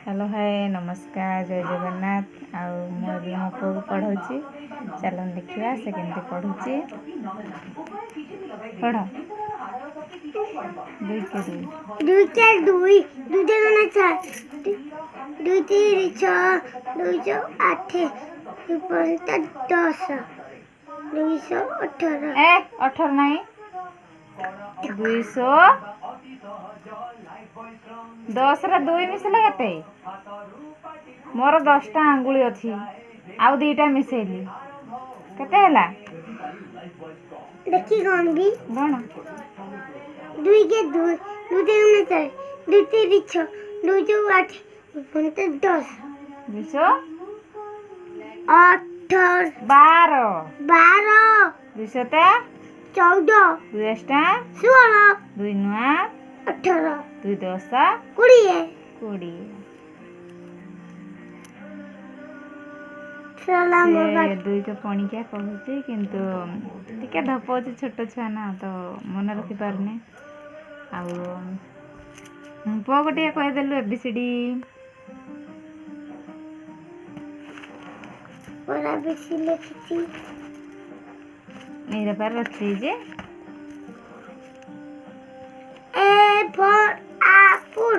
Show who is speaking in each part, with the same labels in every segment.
Speaker 1: Hello hi नमस्कार जय जगन्नाथ आउ मो पुआ को पढ़ाऊँगी चल देखा से केमती पढ़ुची पढ़
Speaker 2: दुई चार दुई दुई दुई चार दुई तीन छः दुई सौ आठ दस 218
Speaker 1: 18 नहीं 200 10 रे 2 मिसले केते मोर 10टा आंगुली अछि आउ 2टा मिसेली केते हला
Speaker 2: देखी कौन भी
Speaker 1: बण
Speaker 2: दुई के दुई दुई तीन चार दुई तीन छः दुई सौ आठ 10
Speaker 1: 200
Speaker 2: 18
Speaker 1: 12
Speaker 2: 12 14
Speaker 1: 2टा
Speaker 2: 16
Speaker 1: 2 नुआ
Speaker 2: 18
Speaker 1: 2 10 20 से दुई के पणिकिया कहूँ किंतु टिके धपाऊँ छोट छुआ ना तो मन रखी पारने पुआ को टे कहीदेलु एबीसीडी मेरे पर रखी जे
Speaker 2: ए फॉर एप्पल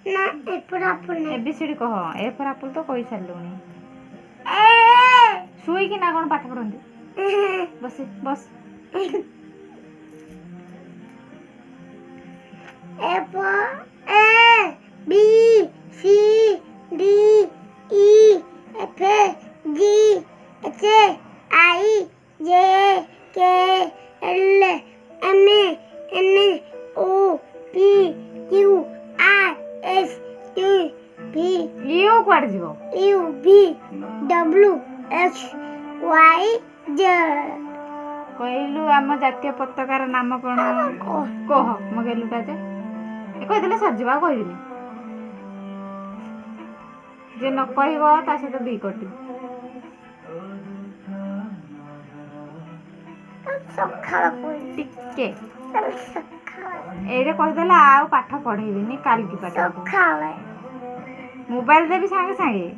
Speaker 2: ना ए फॉर एप्पल ना
Speaker 1: एबीसीडी कह ए फॉर एप्पल तो कही सारूनी
Speaker 2: ए
Speaker 1: शुई कि ना कौन पाठ पढ़ती बस बस
Speaker 2: A for A B C D E F G H I J K L M N O P Q R S T भी
Speaker 1: यू क्वाड जीवो
Speaker 2: U V W X Y Z
Speaker 1: कहलु आम जातीय पताकार नाम कौन कह मो कहलुटा जे कहीदेले सरजीवा कहबिनी जे न कहब ता सहित 2 कोटी टिके एरे कहीदेले आउ पाठ पढ़ेबिनी काल की पाठ मोबाइल देवी सांगे सांगे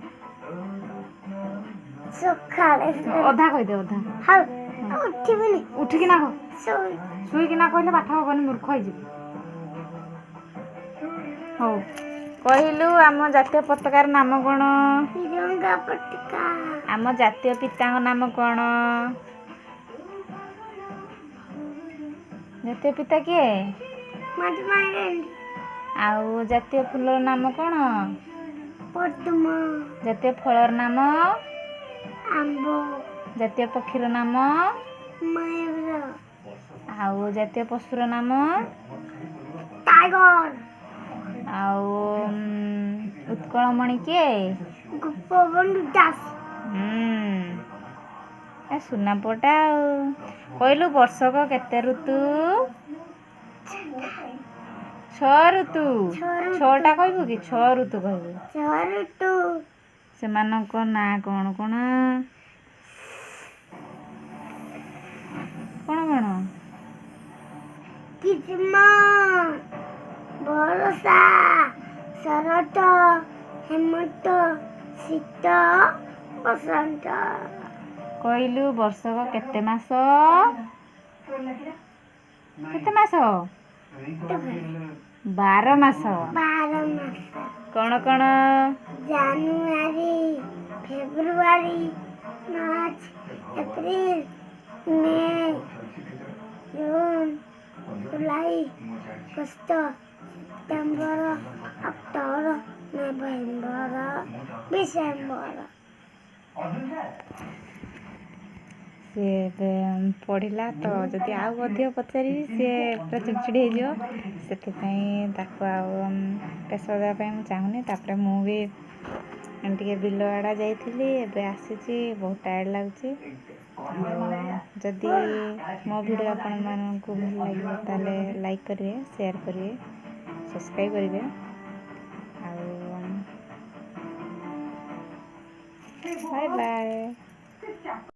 Speaker 1: अधा कहीदे अधा उठिकी ना कह शुईकी ना कहले पाठ हबनी मूर्ख हो हौ कहलु आम जातीय पताकार नाम कौन आम जातीय पिता नाम कौन जातीय पिता किए आउ जातीय फूलर नाम कौन
Speaker 2: पद्म
Speaker 1: जातीय फलर नाम
Speaker 2: आंबो
Speaker 1: जातीय पक्षीर नाम
Speaker 2: मयूर
Speaker 1: आउ जातीय पशुर नाम
Speaker 2: टाइगर
Speaker 1: आउ उत्कलमणि किए
Speaker 2: गोपबंधु दास
Speaker 1: ए सुना पोटा कहलु वर्षक केते ऋतु 6 ऋतु 6टा कहबु कि 6 ऋतु कहबु
Speaker 2: 6 ऋतु
Speaker 1: सेमानक ना कौन कौन कौन कौन
Speaker 2: ग्रीष्म वर्षा शरत हेमंत शीत बसंत
Speaker 1: कहलु वर्षक केते मास केते मास 12 मास कौन कौन
Speaker 2: जानुआरी फेब्रुआरी मार्च अप्रैल मई जून जुलाई अगस्त सितंबर अक्टोबर नवंबर डिसेंबर
Speaker 1: सी पढ़ला तो जदि आउ अधिक पचारि सी पूरा चिड़चिड़ी हो पेश देवाई मुझे चाहूनी तापर मुझे बिल आड़ा जाइली एबे आसी बहुत टायर्ड लगुच जदि मो वीडियो आपण मानकु भल लगे ताले लाइक करिए शेयर करिए सब्सक्राइब करिए बाय बाय।